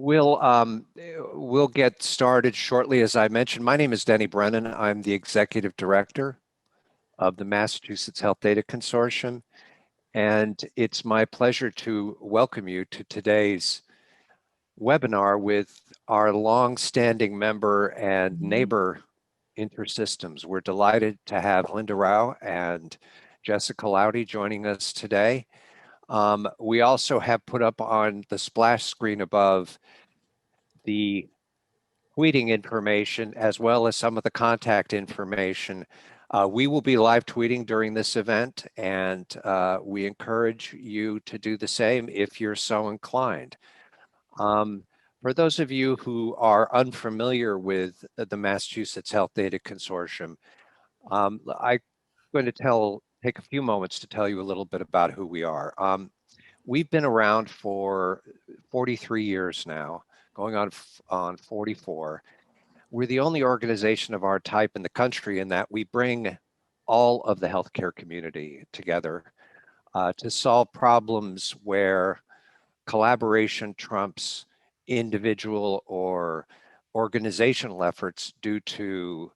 We'll get started shortly. As I mentioned, my name is Denny Brennan. I'm the Executive Director of the Massachusetts Health Data Consortium, and it's my pleasure to welcome you to today's webinar with our long-standing member and neighbor InterSystems. We're delighted to have Linda Rao and Jessica Laudy joining us today. We also have put up on the splash screen above the tweeting information as well as some of the contact information. We will be live tweeting during this event, and we encourage you to do the same if you're so inclined. For those of you who are unfamiliar with the Massachusetts Health Data Consortium, I'm going to take a few moments to tell you a little bit about who we are. We've been around for 43 years now, going on 44. We're the only organization of our type in the country in that we bring all of the healthcare community together to solve problems where collaboration trumps individual or organizational efforts due to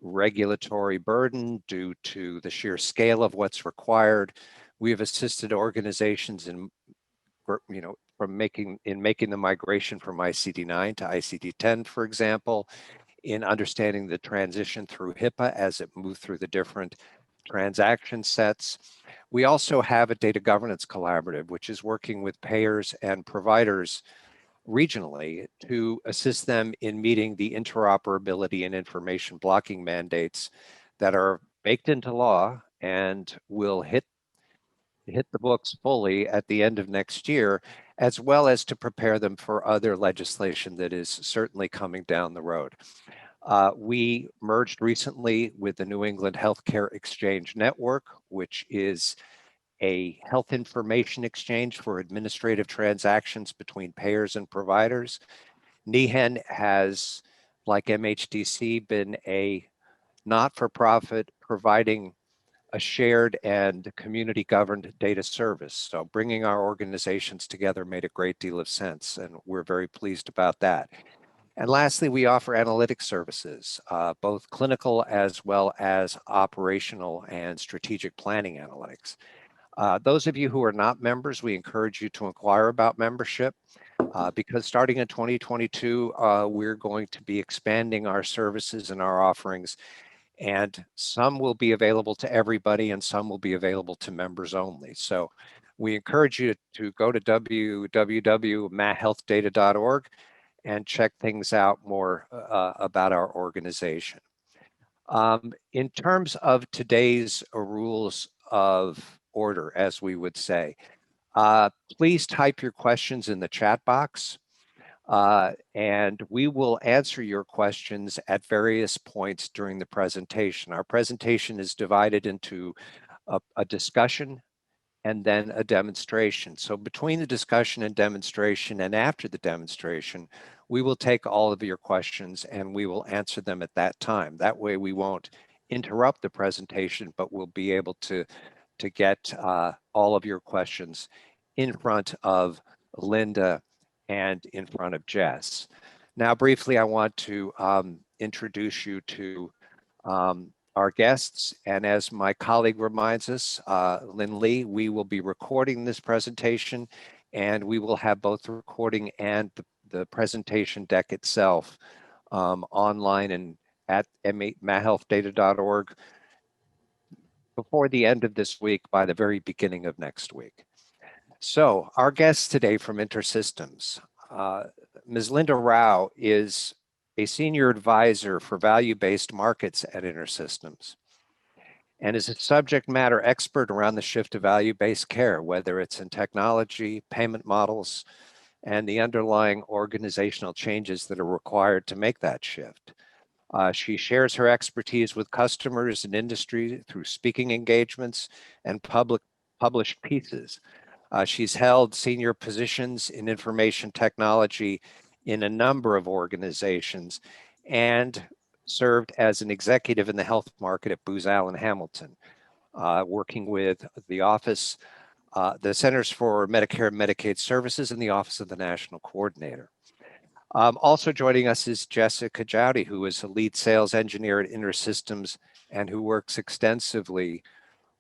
regulatory burden, due to the sheer scale of what's required. We have assisted organizations in, making the migration from ICD-9 to ICD-10, for example, in understanding the transition through HIPAA as it moved through the different transaction sets. We also have a data governance collaborative, which is working with payers and providers regionally to assist them in meeting the interoperability and information blocking mandates that are baked into law and will hit the books fully at the end of next year, as well as to prepare them for other legislation that is certainly coming down the road. We merged recently with the New England Healthcare Exchange Network, which is a health information exchange for administrative transactions between payers and providers. NEHEN has, like MHDC, been a not-for-profit providing a shared and community-governed data service. So bringing our organizations together made a great deal of sense, and we're very pleased about that. And lastly, we offer analytic services, both clinical as well as operational and strategic planning analytics. Those of you who are not members, we encourage you to inquire about membership because starting in 2022, we're going to be expanding our services and our offerings, and some will be available to everybody and some will be available to members only. So we encourage you to go to www.mahealthdata.org and check things out more about our organization. In terms of today's rules of order, as we would say, please type your questions in the chat box. And we will answer your questions at various points during the presentation. Our presentation is divided into a discussion and then a demonstration. So between the discussion and demonstration and after the demonstration, we will take all of your questions and we will answer them at that time. That way we won't interrupt the presentation, but we'll be able to get all of your questions in front of Linda and in front of Jess. Now, briefly, I want to introduce you to our guests. And as my colleague reminds us, Lynn Lee, we will be recording this presentation and we will have both the recording and the presentation deck itself online and at mahealthdata.org before the end of this week, by the very beginning of next week. So our guests today from InterSystems, Ms. Linda Rao is a senior advisor for value-based markets at InterSystems and is a subject matter expert around the shift to value-based care, whether it's in technology, payment models, and the underlying organizational changes that are required to make that shift. She shares her expertise with customers and industry through speaking engagements and published pieces. She's held senior positions in information technology in a number of organizations and served as an executive in the health market at Booz Allen Hamilton, working with the office, the Centers for Medicare and Medicaid Services and the Office of the National Coordinator. Also joining us is Jessica Jowdy, who is a lead sales engineer at InterSystems and who works extensively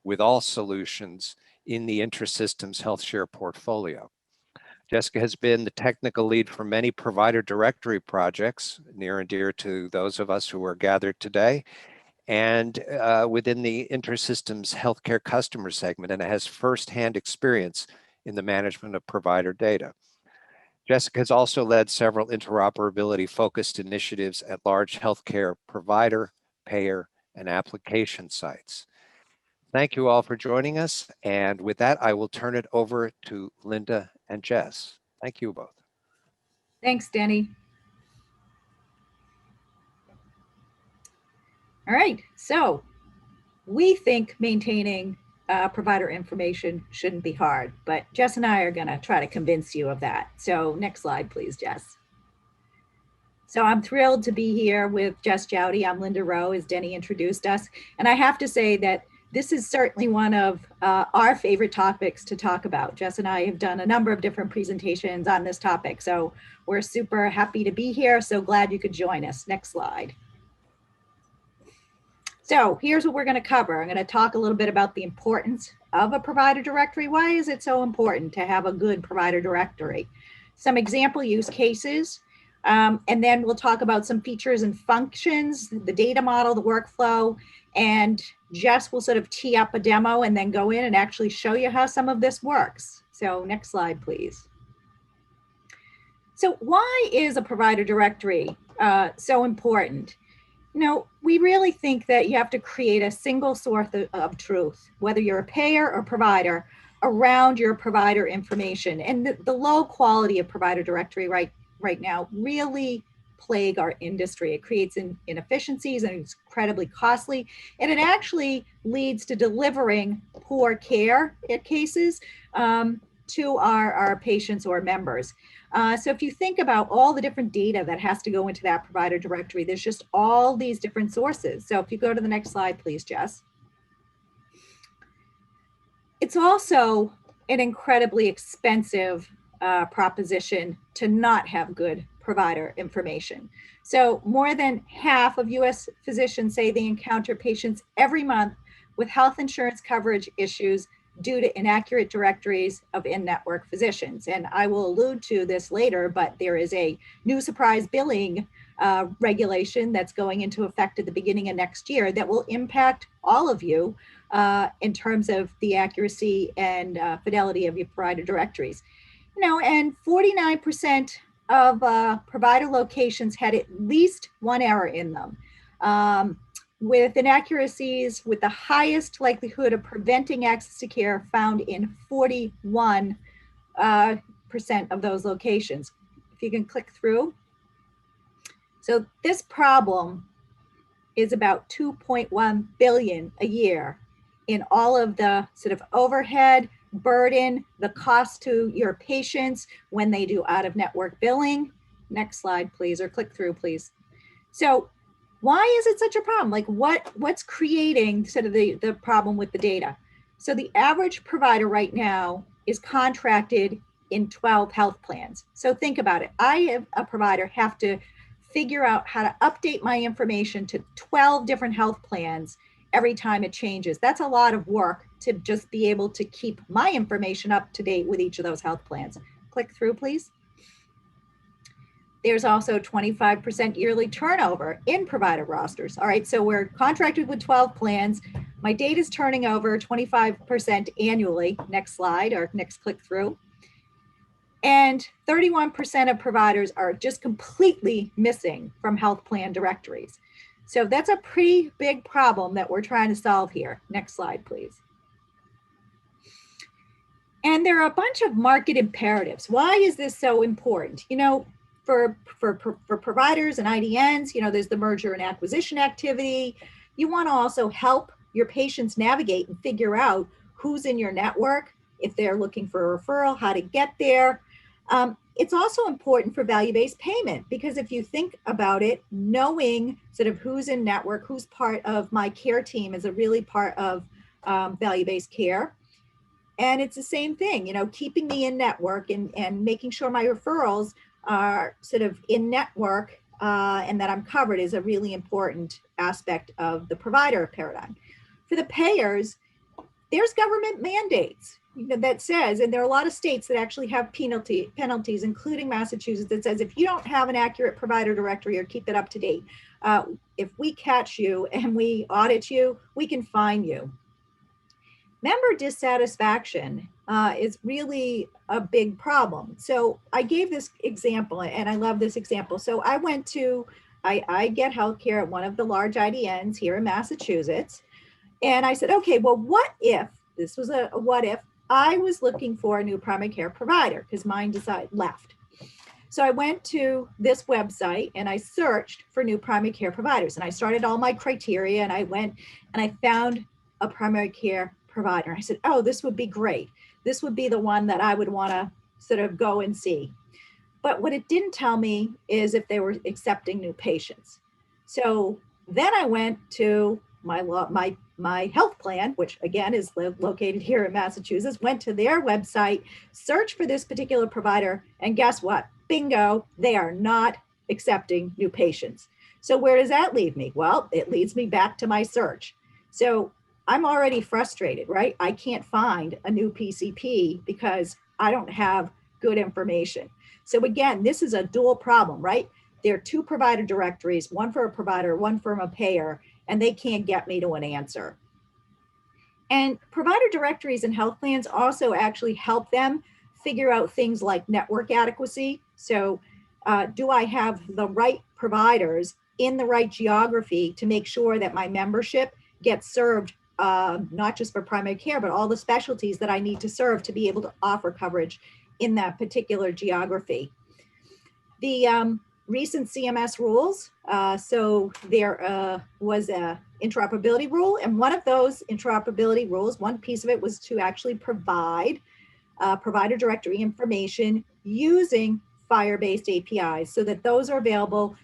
with all solutions in the InterSystems HealthShare portfolio. Jessica has been the technical lead for many provider directory projects, near and dear to those of us who are gathered today, and within the InterSystems healthcare customer segment, and has firsthand experience in the management of provider data. Jessica has also led several interoperability-focused initiatives at large healthcare provider, payer, and application sites. Thank you all for joining us. And with that, I will turn it over to Linda and Jess. Thank you both. Thanks, Denny. All right, so we think maintaining provider information shouldn't be hard, but Jess and I are gonna try to convince you of that. So next slide, please, Jess. So I'm thrilled to be here with Jess Jowdy. I'm Linda Rowe, as Denny introduced us. And I have to say that this is certainly one of our favorite topics to talk about. Jess and I have done a number of different presentations on this topic. So we're super happy to be here. So glad you could join us. Next slide. So here's what we're going to cover. I'm going to talk a little bit about the importance of a provider directory. Why is it so important to have a good provider directory? Some example use cases, and then we'll talk about some features and functions, the data model, the workflow, and Jess will sort of tee up a demo and then go in and actually show you how some of this works. So next slide, please. So why is a provider directory so important? You know, we really think that you have to create a single source of truth, whether you're a payer or provider, around your provider information. And the low quality of provider directory right now really plague our industry. It creates inefficiencies and it's incredibly costly. And it actually leads to delivering poor care in cases to our patients or members. So if you think about all the different data that has to go into that provider directory, there's just all these different sources. So if you go to the next slide, please, Jess. It's also an incredibly expensive proposition to not have good provider information. So more than half of US physicians say they encounter patients every month with health insurance coverage issues due to inaccurate directories of in-network physicians. And I will allude to this later, but there is a new surprise billing regulation that's going into effect at the beginning of next year that will impact all of you in terms of the accuracy and fidelity of your provider directories. You know, and 49% of provider locations had at least one error in them. With inaccuracies with the highest likelihood of preventing access to care found in 41% of those locations. If you can click through. So this problem is about 2.1 billion a year in all of the sort of overhead, burden, the cost to your patients when they do out-of-network billing. Next slide, please, or click through, please. So why is it such a problem? Like what's creating sort of the problem with the data? So the average provider right now is contracted in 12 health plans. So think about it. I, as a provider, have to figure out how to update my information to 12 different health plans every time it changes. That's a lot of work to just be able to keep my information up to date with each of those health plans. Click through, please. There's also 25% yearly turnover in provider rosters. All right, so we're contracted with 12 plans. My data is turning over 25% annually. Next slide, or next click through. And 31% of providers are just completely missing from health plan directories. So that's a pretty big problem that we're trying to solve here. Next slide, please. And there are a bunch of market imperatives. Why is this so important? You know, for providers and IDNs, you know, there's the merger and acquisition activity. You want to also help your patients navigate and figure out who's in your network, if they're looking for a referral, how to get there. It's also important for value-based payment, because if you think about it, knowing sort of who's in network, who's part of my care team is a really part of value-based care. And it's the same thing, you know, keeping me in network and making sure my referrals are sort of in network and that I'm covered is a really important aspect of the provider paradigm. For the payers, there's government mandates that says, and there are a lot of states that actually have penalties, including Massachusetts, that says if you don't have an accurate provider directory or keep it up to date, if we catch you and we audit you, we can fine you. Member dissatisfaction is really a big problem. So I gave this example, and I love this example. So I get healthcare at one of the large IDNs here in Massachusetts. And I said, okay, well, what if, this was a what if, I was looking for a new primary care provider because mine left. So I went to this website and I searched for new primary care providers. And I started all my criteria and I went and I found a primary care provider. I said, oh, this would be great. This would be the one that I would want to sort of go and see. But what it didn't tell me is if they were accepting new patients. So then I went to my health plan, which again is located here in Massachusetts, went to their website, searched for this particular provider, and guess what? Bingo, they are not accepting new patients. So where does that leave me? Well, it leads me back to my search. So I'm already frustrated, right? I can't find a new PCP because I don't have good information. So again, this is a dual problem, right? There are two provider directories, one for a provider, one for a payer, and they can't get me to an answer. And provider directories and health plans also actually help them figure out things like network adequacy. So do I have the right providers in the right geography to make sure that my membership gets served, not just for primary care, but all the specialties that I need to serve to be able to offer coverage in that particular geography. The recent CMS rules, so there was a interoperability rule, and one of those interoperability rules, one piece of it was to actually provide provider directory information using FHIR-based APIs so that those are available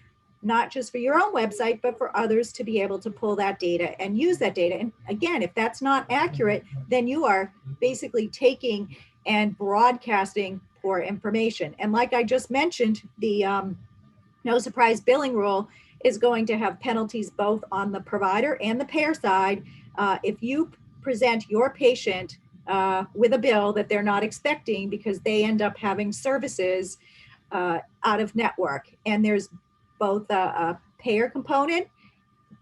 not just for your own website, but for others to be able to pull that data and use that data. And again, if that's not accurate, then you are basically taking and broadcasting poor information. And like I just mentioned, the no surprise billing rule is going to have penalties both on the provider and the payer side. If you present your patient with a bill that they're not expecting because they end up having services out of network, and there's both a payer component,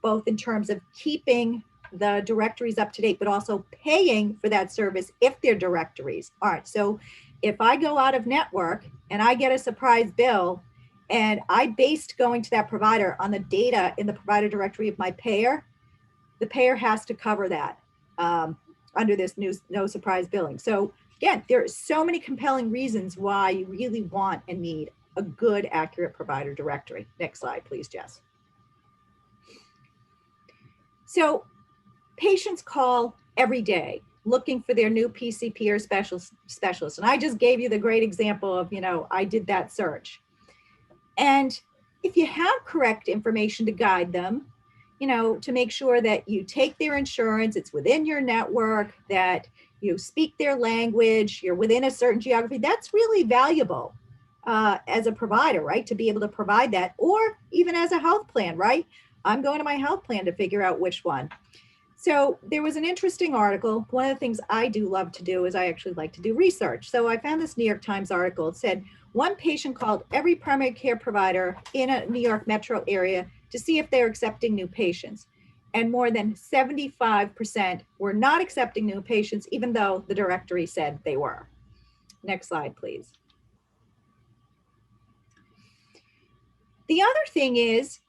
both in terms of keeping the directories up to date, but also paying for that service if their directories aren't. So if I go out of network and I get a surprise bill and I based going to that provider on the data in the provider directory of my payer, the payer has to cover that under this new no surprise billing. So again, there are so many compelling reasons why you really want and need a good, accurate provider directory. Next slide, please, Jess. So patients call every day looking for their new PCP or specialist. And I just gave you the great example of, I did that search. And if you have correct information to guide them, to make sure that you take their insurance, it's within your network, that you speak their language, you're within a certain geography, that's really valuable as a provider, right? To be able to provide that, or even as a health plan, right? I'm going to my health plan to figure out which one. So there was an interesting article. One of the things I do love to do is I actually like to do research. So I found this New York Times article. It said one patient called every primary care provider in a New York metro area to see if they're accepting new patients. And more than 75% were not accepting new patients, even though the directory said they were. Next slide, please. The other thing is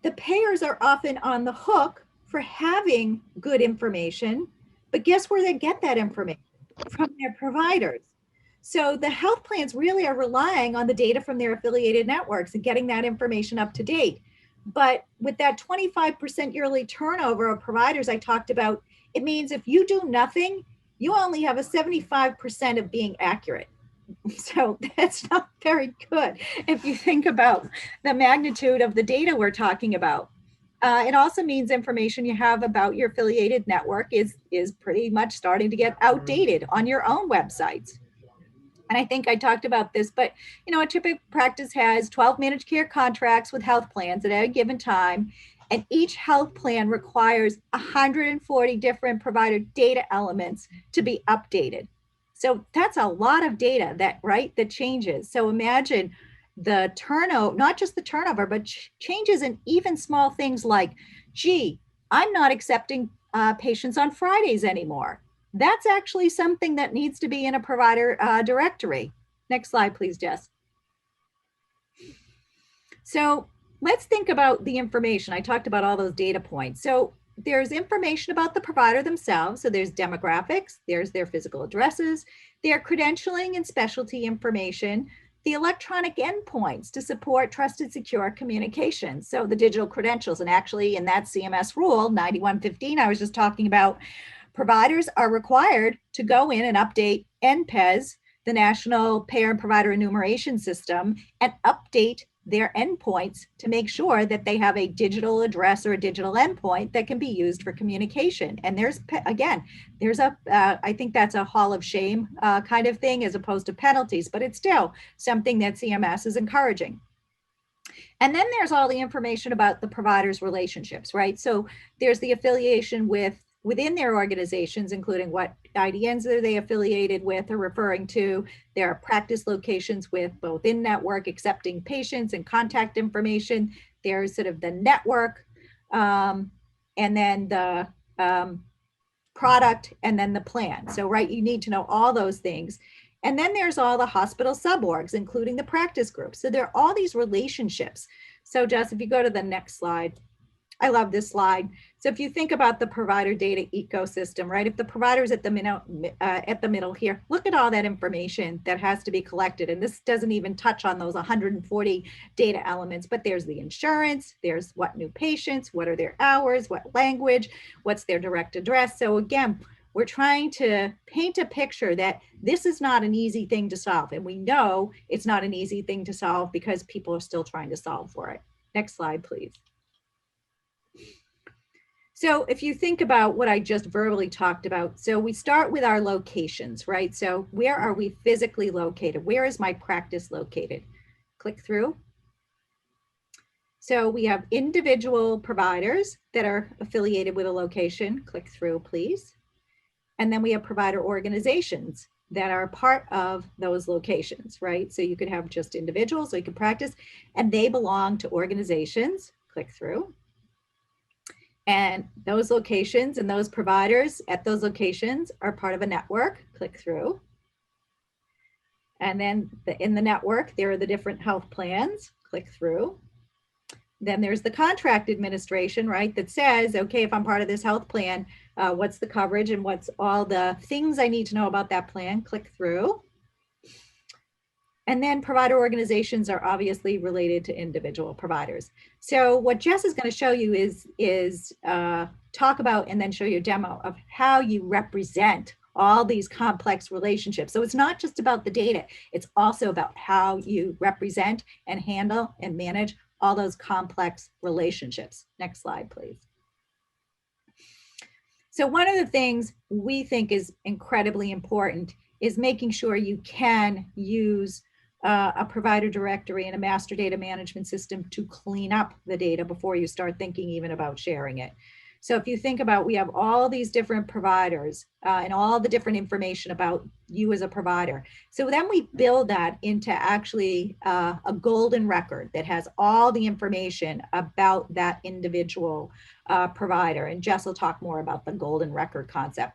the payers are often on the hook for having good information, but guess where they get that information? From their providers. So the health plans really are relying on the data from their affiliated networks and getting that information up to date. But with that 25% yearly turnover of providers I talked about, it means if you do nothing, you only have a 75% of being accurate. So that's not very good if you think about the magnitude of the data we're talking about. It also means information you have about your affiliated network is pretty much starting to get outdated on your own websites. And I think I talked about this, but a typical practice has 12 managed care contracts with health plans at a given time. And each health plan requires 140 different provider data elements to be updated. So that's a lot of data that changes. So imagine the turnover, not just the turnover, but changes in even small things like, gee, I'm not accepting patients on Fridays anymore. That's actually something that needs to be in a provider directory. Next slide, please, Jess. So let's think about the information. I talked about all those data points. So there's information about the provider themselves. So there's demographics, there's their physical addresses, their credentialing and specialty information, the electronic endpoints to support trusted, secure communication. So the digital credentials, and actually in that CMS rule 9115 I was just talking about, providers are required to go in and update NPES, the National Payer and Provider Enumeration System, and update their endpoints to make sure that they have a digital address or a digital endpoint that can be used for communication. And there's I think that's a hall of shame kind of thing as opposed to penalties, but it's still something that CMS is encouraging. And then there's all the information about the providers' relationships, right? So there's the affiliation within their organizations, including what IDNs are they affiliated with or referring to. There are practice locations with both in-network accepting patients and contact information. There's sort of the network, and then the product, and then the plan. So, right, you need to know all those things. And then there's all the hospital suborgs, including the practice groups. So there are all these relationships. So Jess, if you go to the next slide, I love this slide. So if you think about the provider data ecosystem, right? If the provider's at the middle here, look at all that information that has to be collected. And this doesn't even touch on those 140 data elements, but there's the insurance, there's what new patients, what are their hours, what language, what's their direct address. So again, we're trying to paint a picture that this is not an easy thing to solve. And we know it's not an easy thing to solve because people are still trying to solve for it. Next slide, please. So if you think about what I just verbally talked about, so we start with our locations, right? So where are we physically located? Where is my practice located? Click through. So we have individual providers that are affiliated with a location. Click through, please. And then we have provider organizations that are part of those locations, right? So you could have just individuals, so you can practice, and they belong to organizations. Click through. And those locations and those providers at those locations are part of a network. Click through. And then in the network, there are the different health plans. Click through. Then there's the contract administration, right, that says, okay, if I'm part of this health plan, what's the coverage and what's all the things I need to know about that plan? Click through. And then provider organizations are obviously related to individual providers. So what Jess is going to show you is talk about and then show you a demo of how you represent all these complex relationships. So it's not just about the data, it's also about how you represent and handle and manage all those complex relationships. Next slide, please. So one of the things we think is incredibly important is making sure you can use a provider directory and a master data management system to clean up the data before you start thinking even about sharing it. So if you think about, we have all these different providers and all the different information about you as a provider. So then we build that into actually a golden record that has all the information about that individual provider. And Jess will talk more about the golden record concept.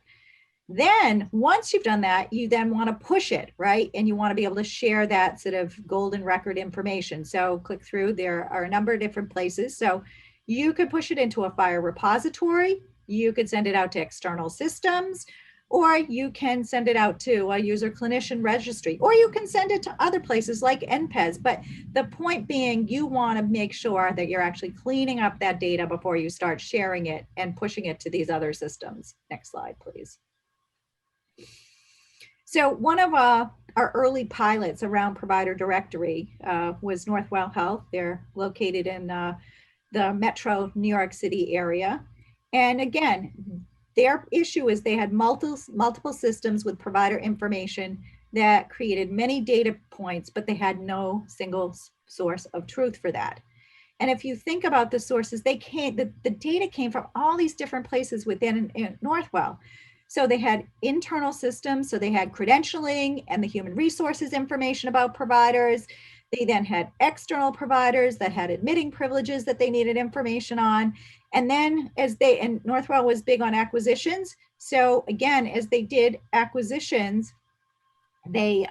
Then once you've done that, you then want to push it, right? And you want to be able to share that sort of golden record information. So click through, there are a number of different places. So you could push it into a FHIR repository, you could send it out to external systems, or you can send it out to a user clinician registry, or you can send it to other places like NPES. But the point being, you want to make sure that you're actually cleaning up that data before you start sharing it and pushing it to these other systems. Next slide, please. So one of our early pilots around provider directory was Northwell Health. They're located in the metro New York City area. And again, their issue is they had multiple systems with provider information that created many data points, but they had no single source of truth for that. And if you think about the sources, the data came from all these different places within Northwell. So they had internal systems, so they had credentialing and the human resources information about providers. They then had external providers that had admitting privileges that they needed information on. And then and Northwell was big on acquisitions. So again, as they did acquisitions, they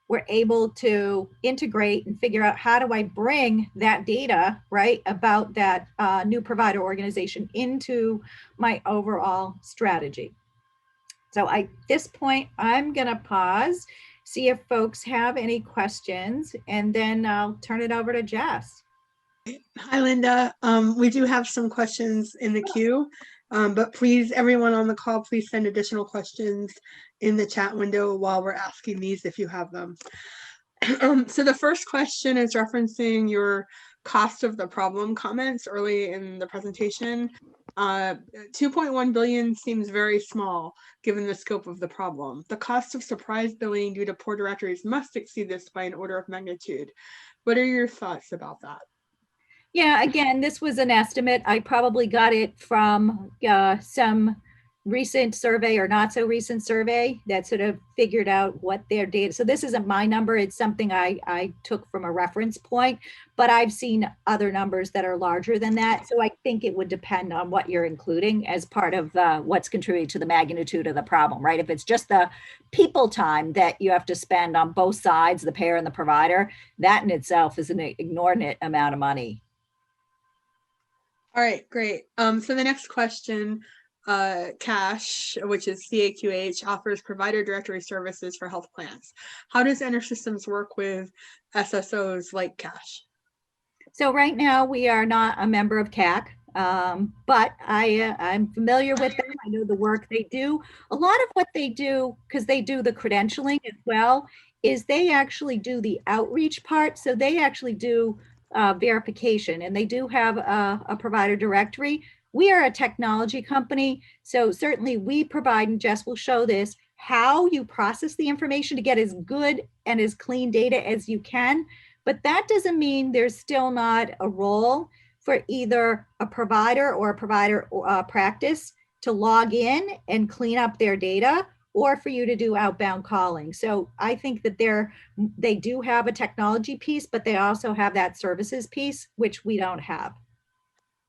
were able to integrate and figure out, how do I bring that data, right, about that new provider organization into my overall strategy. So at this point, I'm going to pause, see if folks have any questions, and then I'll turn it over to Jess. Hi, Linda. We do have some questions in the queue, but please, everyone on the call, please send additional questions in the chat window while we're asking these if you have them. So the first question is referencing your cost of the problem comments early in the presentation. 2.1 billion seems very small given the scope of the problem. The cost of surprise billing due to poor directories must exceed this by an order of magnitude. What are your thoughts about that? Yeah, again, this was an estimate. I probably got it from some recent survey or not so recent survey that sort of figured out what their data. So this isn't my number. It's something I took from a reference point, but I've seen other numbers that are larger than that. So I think it would depend on what you're including as part of what's contributing to the magnitude of the problem, right? If it's just the people time that you have to spend on both sides, the payer and the provider, that in itself is an inordinate amount of money. All right, great. So the next question, CASH, which is CAQH, offers provider directory services for health plans. How does intersystems work with SSOs like CASH? So right now we are not a member of CAC, but I'm familiar with them. I know the work they do. A lot of what they do, because they do the credentialing as well, is they actually do the outreach part. So they actually do verification, and they do have a provider directory. We are a technology company, so certainly we provide, and Jess will show this, how you process the information to get as good and as clean data as you can. But that doesn't mean there's still not a role for either a provider or a provider practice to log in and clean up their data, or for you to do outbound calling. So I think that they do have a technology piece, but they also have that services piece, which we don't have.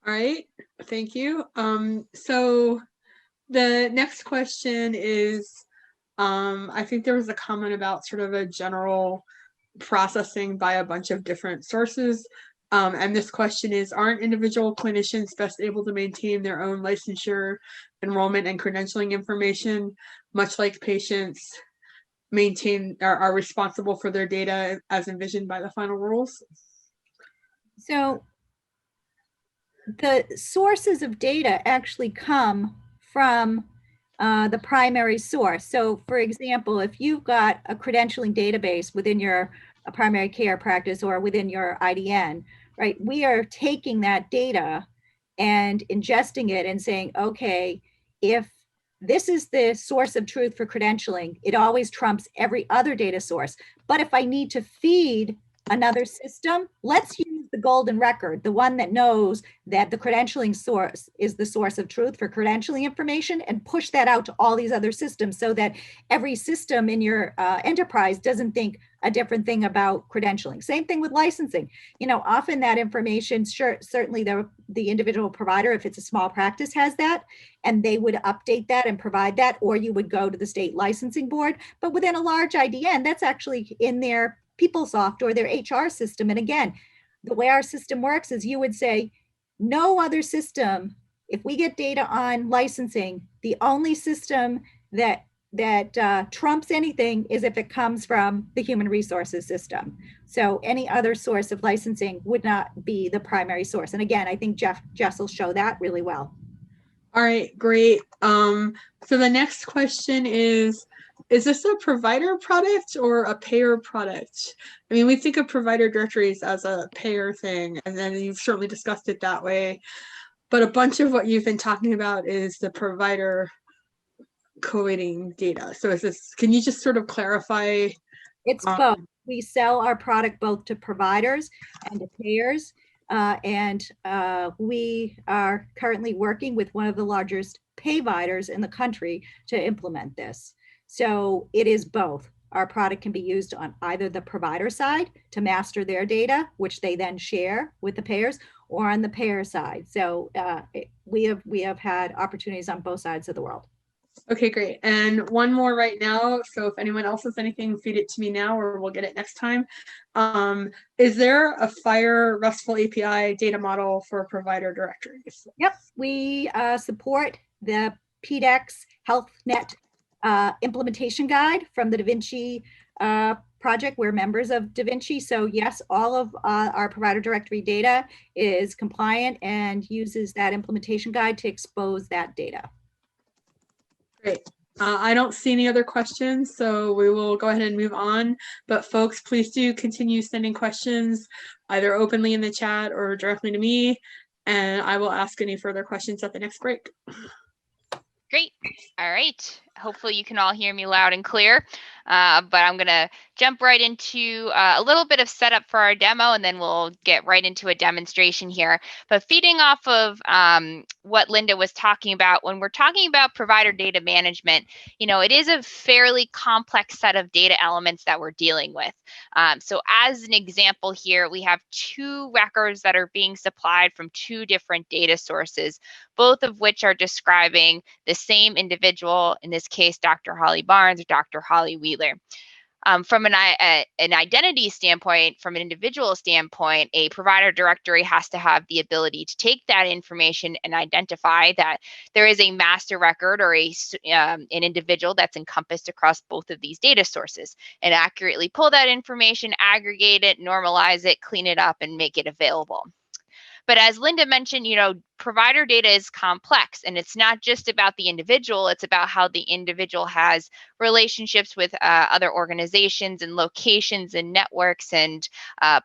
All right, thank you. So the next question is, I think there was a comment about sort of a general processing by a bunch of different sources. And this question is, aren't individual clinicians best able to maintain their own licensure, enrollment, and credentialing information, much like patients are responsible for their data as envisioned by the final rules? So the sources of data actually come from the primary source. So for example, if you've got a credentialing database within your primary care practice or within your IDN, right, we are taking that data and ingesting it and saying, okay, if this is the source of truth for credentialing, it always trumps every other data source. But if I need to feed another system, let's use the golden record, the one that knows that the credentialing source is the source of truth for credentialing information, and push that out to all these other systems so that every system in your enterprise doesn't think a different thing about credentialing. Same thing with licensing. You know, often that information, certainly the individual provider, if it's a small practice, has that, and they would update that and provide that, or you would go to the state licensing board. But within a large IDN, that's actually in their PeopleSoft or their HR system. And again, the way our system works is you would say, no other system, if we get data on licensing, the only system that trumps anything is if it comes from the human resources system. So any other source of licensing would not be the primary source. And again, I think Jess will show that really well. All right, great. So the next question is this a provider product or a payer product? I mean, we think of provider directories as a payer thing, and then you've certainly discussed it that way. But a bunch of what you've been talking about is the provider collating data? So is this, can you just sort of clarify? It's both. We sell our product both to providers and to payers. We are currently working with one of the largest payviders in the country to implement this. So it is both. Our product can be used on either the provider side to master their data, which they then share with the payers, or on the payer side. So we have had opportunities on both sides of the world. Okay, great. And one more right now. So if anyone else has anything, feed it to me now, or we'll get it next time. Is there a FHIR RESTful API data model for provider directories? Yep, we support the PDEX HealthNet implementation guide from the Da Vinci project. We're members of Da Vinci. So yes, all of our provider directory data is compliant and uses that implementation guide to expose that data. Great. I don't see any other questions, so we will go ahead and move on. But folks, please do continue sending questions either openly in the chat or directly to me, and I will ask any further questions at the next break. Great. All right. Hopefully you can all hear me loud and clear, but I'm going to jump right into a little bit of setup for our demo, and then we'll get right into a demonstration here. But feeding off of what Linda was talking about, when we're talking about provider data management, you know, it is a fairly complex set of data elements that we're dealing with. So as an example here, we have 2 records that are being supplied from 2 different data sources, both of which are describing the same individual, in this case, Dr. Holly Barnes or Dr. Holly Wheeler. From an identity standpoint, from an individual standpoint, a provider directory has to have the ability to take that information and identify that there is a master record or an individual that's encompassed across both of these data sources, and accurately pull that information, aggregate it, normalize it, clean it up, and make it available. But as Linda mentioned, you know, provider data is complex, and it's not just about the individual, it's about how the individual has relationships with other organizations and locations and networks and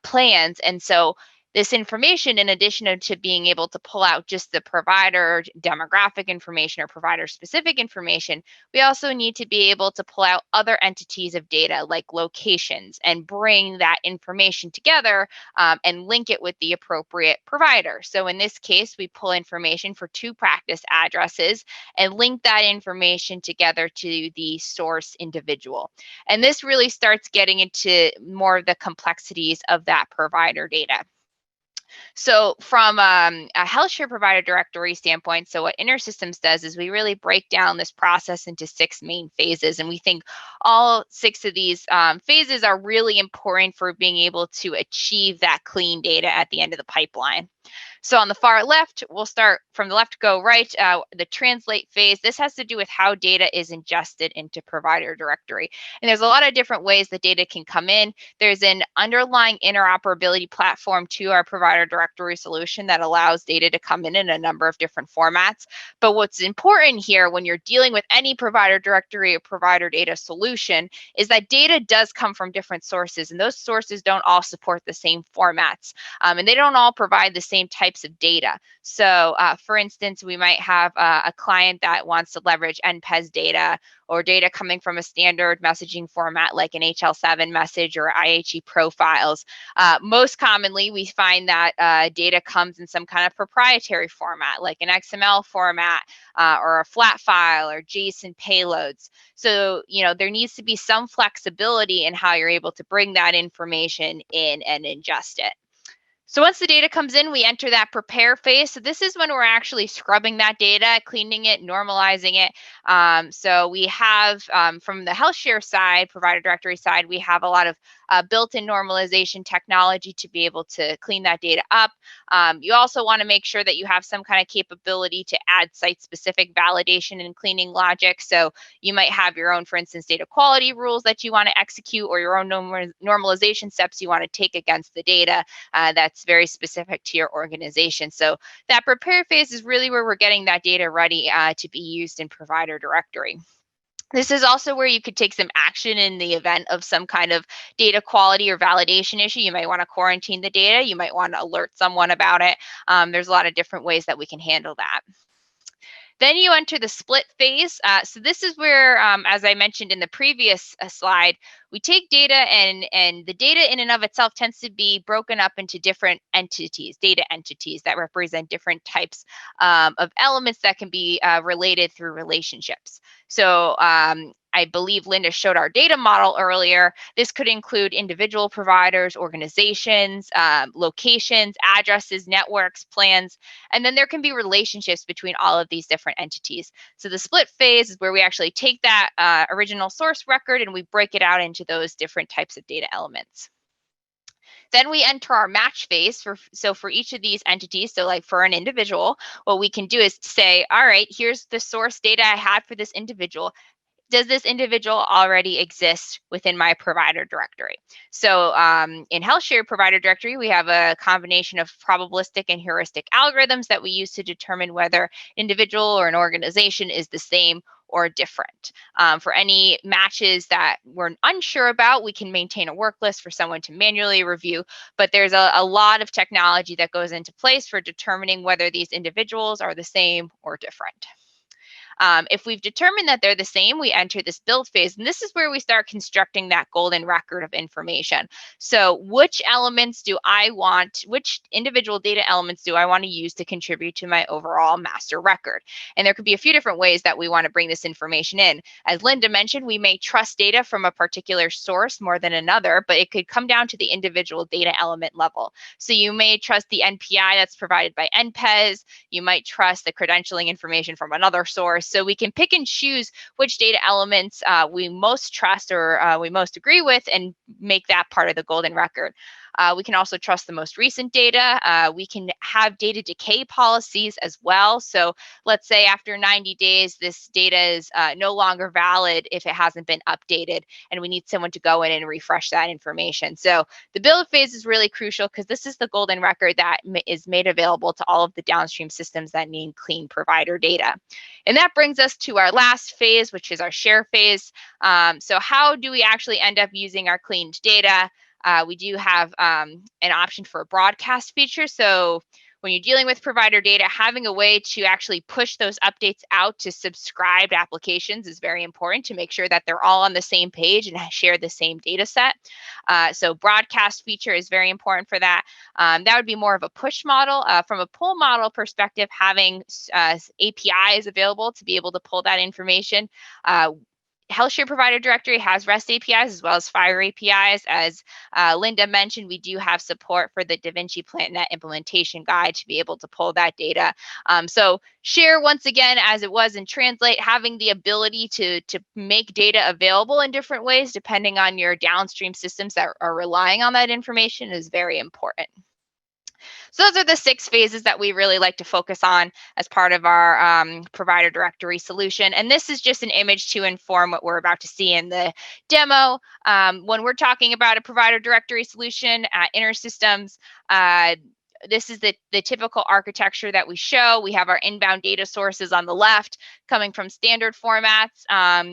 plans. And so this information, in addition to being able to pull out just the provider demographic information or provider specific information, we also need to be able to pull out other entities of data like locations and bring that information together and link it with the appropriate provider. So in this case, we pull information for 2 practice addresses and link that information together to the source individual. And this really starts getting into more of the complexities of that provider data. So from a HealthShare provider directory standpoint, so what InterSystems does is we really break down this process into 6 main phases. And we think all 6 of these phases are really important for being able to achieve that clean data at the end of the pipeline. So on the far left, we'll start from the left to go right, the translate phase. This has to do with how data is ingested into provider directory. And there's a lot of different ways that data can come in. There's an underlying interoperability platform to our provider directory solution that allows data to come in a number of different formats. But what's important here when you're dealing with any provider directory or provider data solution is that data does come from different sources, and those sources don't all support the same formats, and they don't all provide the same types of data. So for instance, we might have a client that wants to leverage NPES data or data coming from a standard messaging format like an HL7 message or IHE profiles. Most commonly, we find that data comes in some kind of proprietary format like an XML format or a flat file or JSON payloads. So, you know, there needs to be some flexibility in how you're able to bring that information in and ingest it. So once the data comes in, we enter that prepare phase. So this is when we're actually scrubbing that data, cleaning it, normalizing it. So we have from the HealthShare side, provider directory side, we have a lot of built-in normalization technology to be able to clean that data up. You also want to make sure that you have some kind of capability to add site-specific validation and cleaning logic. So you might have your own, for instance, data quality rules that you want to execute, or your own normalization steps you want to take against the data that's very specific to your organization. So that prepare phase is really where we're getting that data ready to be used in provider directory. This is also where you could take some action in the event of some kind of data quality or validation issue. You might want to quarantine the data. You might want to alert someone about it. There's a lot of different ways that we can handle that. Then you enter the split phase. So this is where, as I mentioned in the previous slide, we take data and the data in and of itself tends to be broken up into different entities, data entities that represent different types of elements that can be related through relationships. So I believe Linda showed our data model earlier. This could include individual providers, organizations, locations, addresses, networks, plans, and then there can be relationships between all of these different entities. So the split phase is where we actually take that original source record and we break it out into those different types of data elements. Then we enter our match phase. For each of these entities, so like for an individual, what we can do is say, all right, here's the source data I had for this individual. Does this individual already exist within my provider directory? So in HealthShare provider directory, we have a combination of probabilistic and heuristic algorithms that we use to determine whether individual or an organization is the same or different. For any matches that we're unsure about, we can maintain a work list for someone to manually review, but there's a lot of technology that goes into place for determining whether these individuals are the same or different. If we've determined that they're the same, we enter this build phase, and this is where we start constructing that golden record of information. So which elements do I want, which individual data elements do I want to use to contribute to my overall master record? And there could be a few different ways that we want to bring this information in. As Linda mentioned, we may trust data from a particular source more than another, but it could come down to the individual data element level. So you may trust the NPI that's provided by NPES, you might trust the credentialing information from another source. So we can pick and choose which data elements we most trust or we most agree with and make that part of the golden record. We can also trust the most recent data. We can have data decay policies as well. So let's say after 90 days, this data is no longer valid if it hasn't been updated, and we need someone to go in and refresh that information. So the build phase is really crucial because this is the golden record that is made available to all of the downstream systems that need clean provider data. And that brings us to our last phase, which is our share phase. So how do we actually end up using our cleaned data? We do have an option for a broadcast feature. So when you're dealing with provider data, having a way to actually push those updates out to subscribed applications is very important to make sure that they're all on the same page and share the same data set. So broadcast feature is very important for that. That would be more of a push model. From a pull model perspective, having APIs available to be able to pull that information. HealthShare Provider Directory has REST APIs as well as Fire APIs. As Linda mentioned, we do have support for the DaVinci PlantNet implementation guide to be able to pull that data. So share, once again, as it was in Translate, having the ability to make data available in different ways depending on your downstream systems that are relying on that information is very important. So those are the 6 phases that we really like to focus on as part of our provider directory solution. And this is just an image to inform what we're about to see in the demo. When we're talking about a provider directory solution at intersystems, this is the typical architecture that we show. We have our inbound data sources on the left coming from standard formats,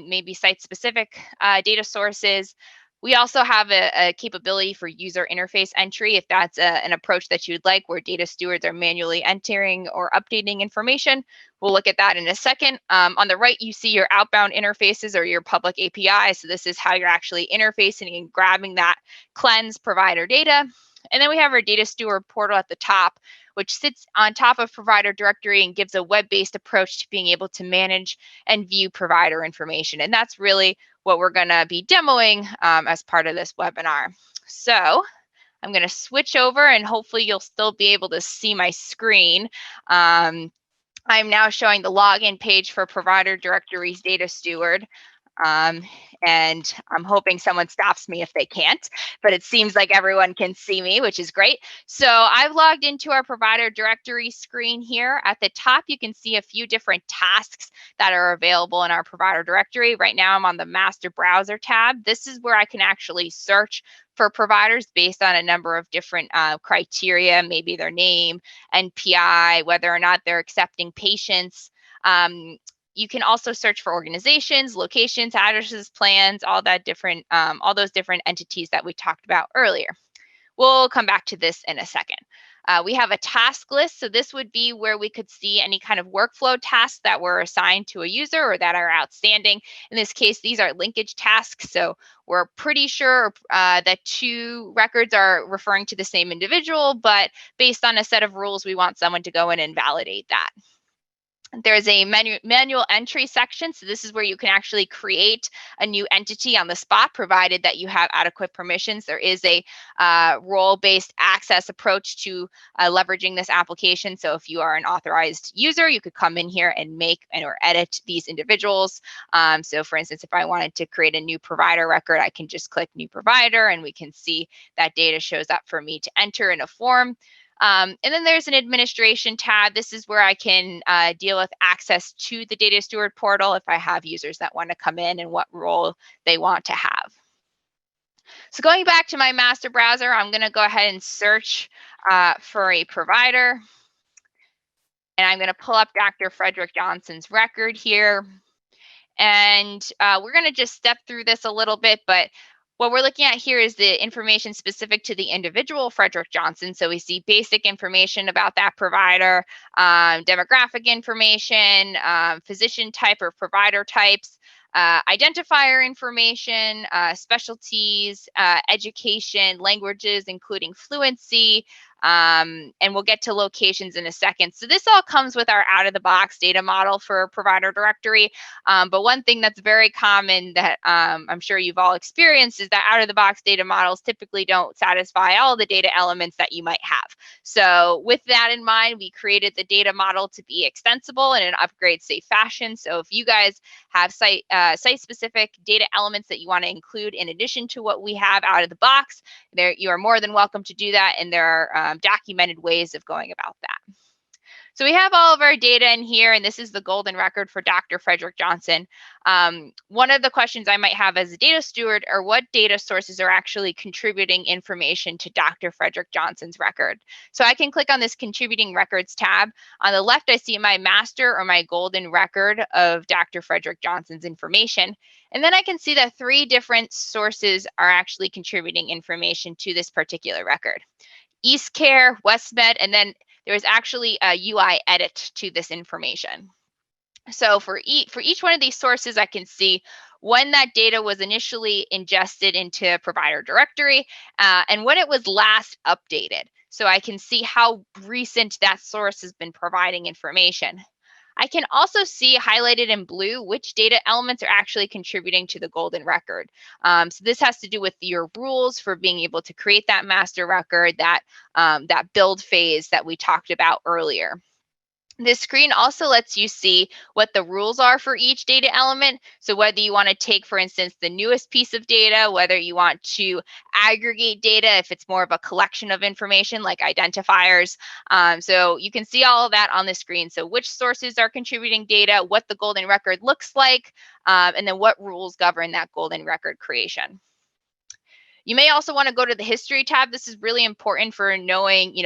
maybe site-specific data sources. We also have a capability for user interface entry if that's an approach that you'd like, where data stewards are manually entering or updating information. We'll look at that in a second. On the right, you see your outbound interfaces or your public API. So this is how you're actually interfacing and grabbing that cleansed provider data. And then we have our data steward portal at the top, which sits on top of provider directory and gives a web-based approach to being able to manage and view provider information. And that's really what we're going to be demoing as part of this webinar. So I'm going to switch over and hopefully you'll still be able to see my screen. I'm now showing the login page for provider directory's data steward. And I'm hoping someone stops me if they can't, but it seems like everyone can see me, which is great. So I've logged into our provider directory screen here. At the top, you can see a few different tasks that are available in our provider directory. Right now, I'm on the master browser tab. This is where I can actually search for providers based on a number of different criteria, maybe their name, NPI, whether or not they're accepting patients. You can also search for organizations, locations, addresses, plans, all those different entities that we talked about earlier. We'll come back to this in a second. We have a task list. So this would be where we could see any kind of workflow tasks that were assigned to a user or that are outstanding. In this case, these are linkage tasks. So we're pretty sure that 2 records are referring to the same individual, but based on a set of rules, we want someone to go in and validate that. There's a manual entry section. So this is where you can actually create a new entity on the spot, provided that you have adequate permissions. There is a role-based access approach to leveraging this application. So if you are an authorized user, you could come in here and make or edit these individuals. So for instance, if I wanted to create a new provider record, I can just click new provider and we can see that data shows up for me to enter in a form. And then there's an administration tab. This is where I can deal with access to the data steward portal if I have users that want to come in and what role they want to have. So going back to my master browser, I'm going to go ahead and search for a provider. And I'm going to pull up Dr. Frederick Johnson's record here. And we're going to just step through this a little bit, but what we're looking at here is the information specific to the individual Frederick Johnson. So we see basic information about that provider, demographic information, physician type or provider types, identifier information, specialties, education, languages, including fluency, and we'll get to locations in a second. So this all comes with our out-of-the-box data model for provider directory. But one thing that's very common that I'm sure you've all experienced is that out-of-the-box data models typically don't satisfy all the data elements that you might have. So with that in mind, we created the data model to be extensible in an upgrade-safe fashion. So if you guys have site-specific data elements that you want to include in addition to what we have out of the box, you are more than welcome to do that, and there are documented ways of going about that. So we have all of our data in here, and this is the golden record for Dr. Frederick Johnson. One of the questions I might have as a data steward are what data sources are actually contributing information to Dr. Frederick Johnson's record. So I can click on this contributing records tab. On the left, I see my master or my golden record of Dr. Frederick Johnson's information. And then I can see that 3 different sources are actually contributing information to this particular record. EastCare, WestMed, and then there is actually a UI edit to this information. So for each one of these sources, I can see when that data was initially ingested into provider directory and when it was last updated. So I can see how recent that source has been providing information. I can also see highlighted in blue which data elements are actually contributing to the golden record. So this has to do with your rules for being able to create that master record, that build phase that we talked about earlier. This screen also lets you see what the rules are for each data element. So whether you want to take, for instance, the newest piece of data, whether you want to aggregate data, if it's more of a collection of information like identifiers. So you can see all of that on the screen. So which sources are contributing data, what the golden record looks like, and then what rules govern that golden record creation. You may also want to go to the history tab. This is really important for knowing,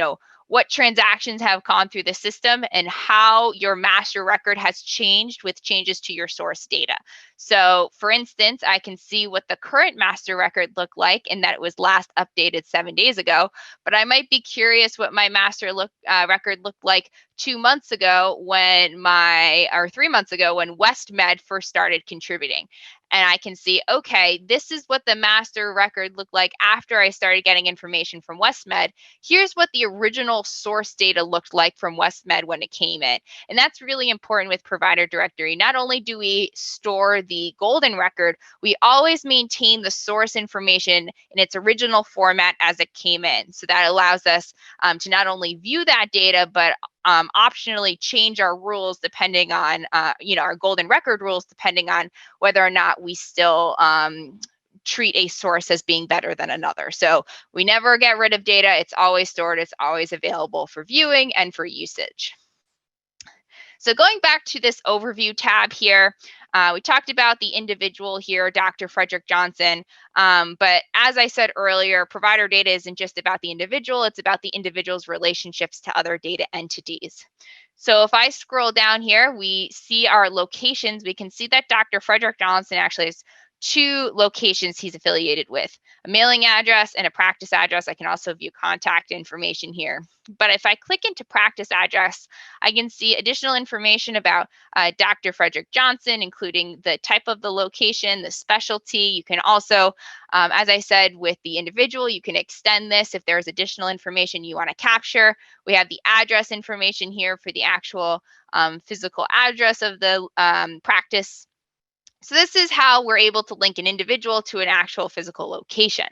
what transactions have gone through the system and how your master record has changed with changes to your source data. So for instance, I can see what the current master record looked like and that it was last updated 7 days ago, but I might be curious what my master record looked like 2 months ago or 3 months ago when WestMed first started contributing. And I can see, okay, this is what the master record looked like after I started getting information from WestMed. Here's what the original source data looked like from WestMed when it came in. And that's really important with provider directory. Not only do we store the golden record, we always maintain the source information in its original format as it came in. So that allows us to not only view that data, but optionally change our rules depending on, our golden record rules, depending on whether or not we still treat a source as being better than another. So we never get rid of data. It's always stored. It's always available for viewing and for usage. So going back to this overview tab here, we talked about the individual here, Dr. Frederick Johnson. But as I said earlier, provider data isn't just about the individual, it's about the individual's relationships to other data entities. So if I scroll down here, we see our locations. We can see that Dr. Frederick Johnson actually has two locations he's affiliated with, a mailing address and a practice address. I can also view contact information here. But if I click into practice address, I can see additional information about Dr. Frederick Johnson, including the type of the location, the specialty. You can also, as I said, with the individual, you can extend this if there's additional information you want to capture. We have the address information here for the actual physical address of the practice. So this is how we're able to link an individual to an actual physical location.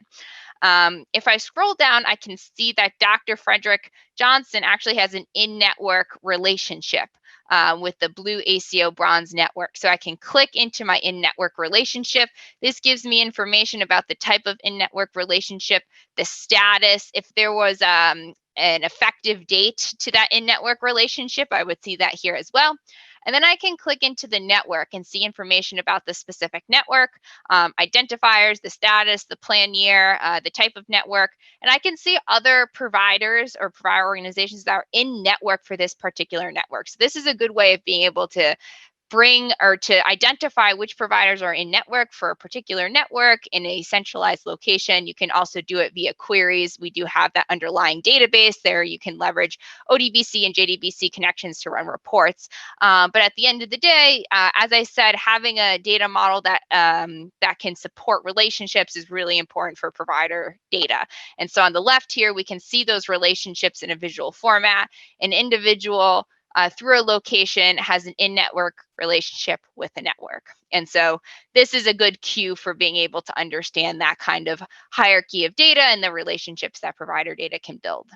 If I scroll down, I can see that Dr. Frederick Johnson actually has an in-network relationship with the Blue ACO Bronze Network. So I can click into my in-network relationship. This gives me information about the type of in-network relationship, the status. If there was an effective date to that in-network relationship, I would see that here as well. And then I can click into the network and see information about the specific network, identifiers, the status, the plan year, the type of network, and I can see other providers or provider organizations that are in network for this particular network. So this is a good way of being able to bring or to identify which providers are in network for a particular network in a centralized location. You can also do it via queries. We do have that underlying database there. You can leverage ODBC and JDBC connections to run reports. But at the end of the day, as I said, having a data model that that can support relationships is really important for provider data. And so on the left here, we can see those relationships in a visual format. An individual through a location has an in-network relationship with a network. And so this is a good cue for being able to understand that kind of hierarchy of data and the relationships that provider data can build.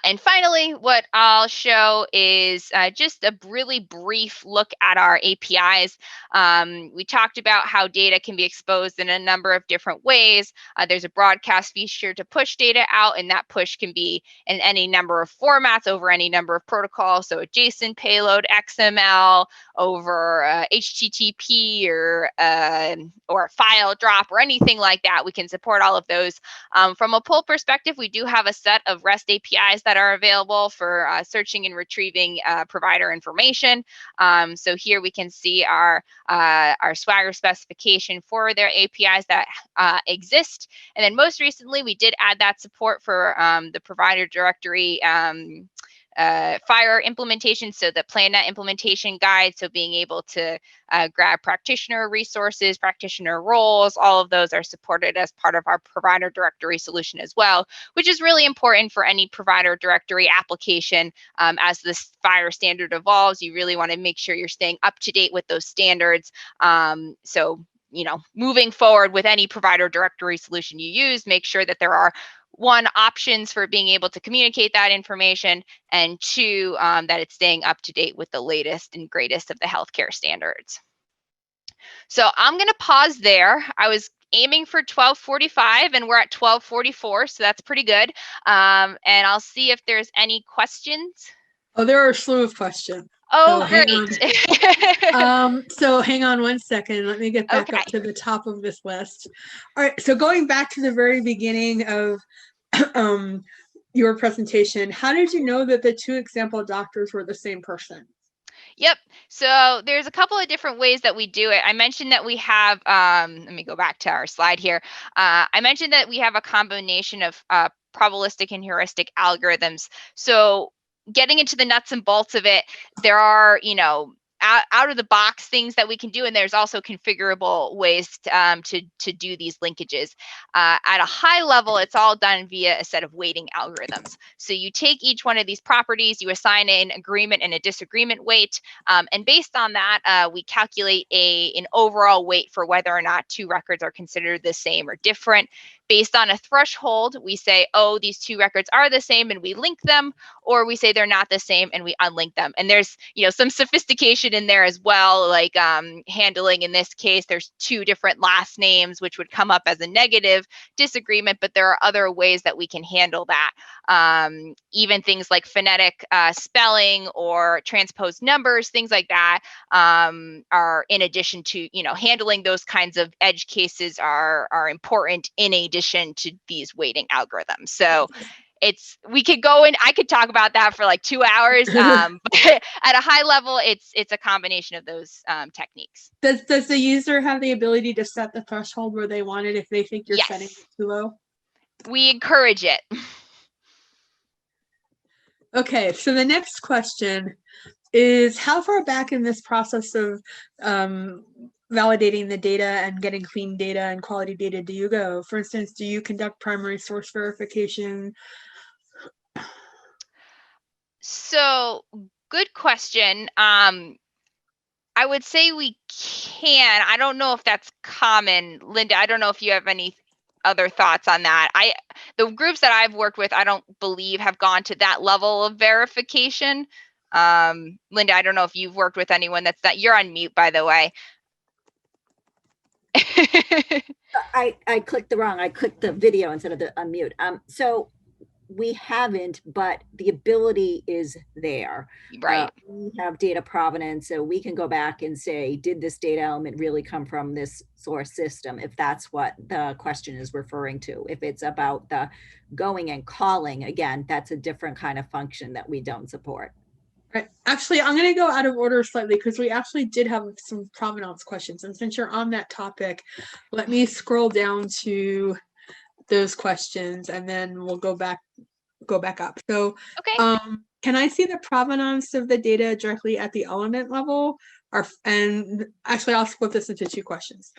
And finally, what I'll show is just a really brief look at our APIs. We talked about how data can be exposed in a number of different ways. There's a broadcast feature to push data out, and that push can be in any number of formats over any number of protocols. So a JSON payload, XML, over HTTP or a file drop or anything like that. We can support all of those. From a pull perspective, we do have a set of REST APIs that are available for searching and retrieving provider information. So here we can see our Swagger specification for their APIs that exist. And then most recently, we did add that support for the provider directory FHIR implementation, so the PlanNet implementation guide, so being able to grab practitioner resources, practitioner roles, all of those are supported as part of our provider directory solution as well, which is really important for any provider directory application. As this FHIR standard evolves, you really want to make sure you're staying up to date with those standards. So, you know, moving forward with any provider directory solution you use, make sure that there are options for being able to communicate that information, and two, that it's staying up to date with the latest and greatest of the healthcare standards. So I'm going to pause there. I was aiming for 12:45 and we're at 12:44, so that's pretty good. And I'll see if there's any questions. Oh, there are a slew of questions. Oh, so great. So hang on one second. Let me get back up to the top of this list. All right. So going back to the very beginning of your presentation, how did you know that the two example doctors were the same person? Yep. So there's a couple of different ways that we do it. I mentioned that we have, let me go back to our slide here. I mentioned that we have a combination of probabilistic and heuristic algorithms. So getting into the nuts and bolts of it, there are, you know, out of the box things that we can do, and there's also configurable ways to do these linkages. At a high level, it's all done via a set of weighting algorithms. So you take each one of these properties, you assign an agreement and a disagreement weight, and based on that, we calculate an overall weight for whether or not two records are considered the same or different. Based on a threshold, we say, oh, these two records are the same and we link them, or we say they're not the same and we unlink them. And there's, you know, some sophistication in there as well, like handling, in this case, there's two different last names, which would come up as a negative disagreement, but there are other ways that we can handle that. Even things like phonetic spelling or transposed numbers, things like that are, in addition to, you know, handling those kinds of edge cases are important in addition to these weighting algorithms. So we could go in, I could talk about that for like 2 hours. But at a high level, it's a combination of those techniques. Does the user have the ability to set the threshold where they want it if they think you're Yes. setting it too low? We encourage it. Okay, so the next question is, how far back in this process of validating the data and getting clean data and quality data do you go? For instance, do you conduct primary source verification? So good question. I would say we can. I don't know if that's common. Linda, I don't know if you have any other thoughts on that. The groups that I've worked with, I don't believe have gone to that level of verification. Linda, I don't know if you've worked with anyone that's that. You're on mute, by the way. I clicked I clicked the video instead of the unmute. So we haven't, but the ability is there. Right. We have data provenance, so we can go back and say, did this data element really come from this source system? If that's what the question is referring to. If it's about the going and calling, again, that's a different kind of function that we don't support. Right. Actually, I'm going to go out of order slightly because we actually did have some provenance questions. And since you're on that topic, let me scroll down to those questions and then we'll go back up. So okay. Can I see the provenance of the data directly at the element level? And actually, I'll split this into two questions.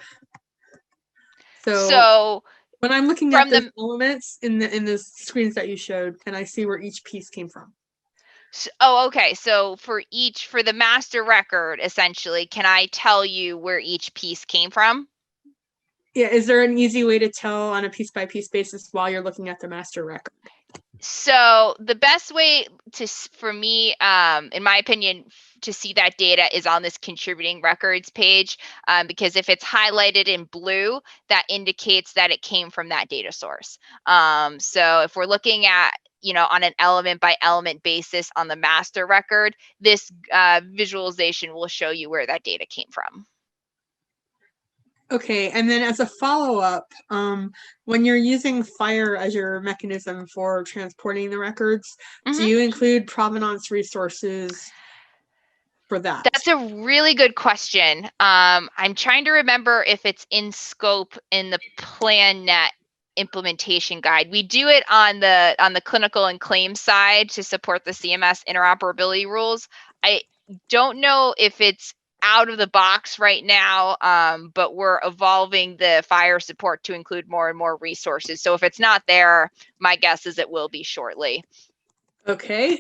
So when I'm looking at the elements in the screens that you showed, can I see where each piece came from? Okay. So for the master record, essentially, can I tell you where each piece came from? Yeah. Is there an easy way to tell on a piece by piece basis while you're looking at the master record? So the best way for me, in my opinion, to see that data is on this contributing records page, because if it's highlighted in blue, that indicates that it came from that data source. So if we're looking at, on an element by element basis on the master record, this visualization will show you where that data came from. Okay, and then as a follow-up, when you're using FHIR as your mechanism for transporting the records, do you include provenance resources for that? That's a really good question. I'm trying to remember if it's in scope in the PlanNet implementation guide. We do it on the clinical and claims side to support the CMS interoperability rules. I don't know if it's out of the box right now, but we're evolving the FHIR support to include more and more resources. So if it's not there, my guess is it will be shortly. Okay,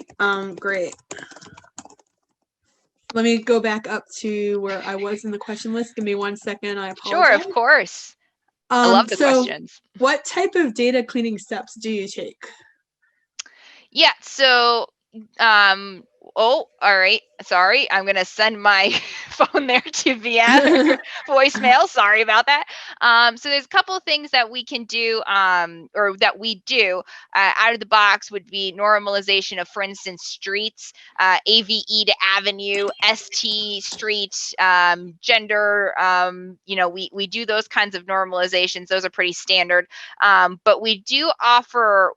great. Let me go back up to where I was in the question list. Give me 1 second. I apologize. Sure, of course. I love the questions. What type of data cleaning steps do you take? Yeah, so all right. Sorry, I'm gonna send my phone there to VM voicemail. Sorry about that. So there's a couple of things that we can do, or that we do out of the box would be normalization of, for instance, streets, AVE to avenue, ST street, gender. We do those kinds of normalizations. Those are pretty standard. But we do offer,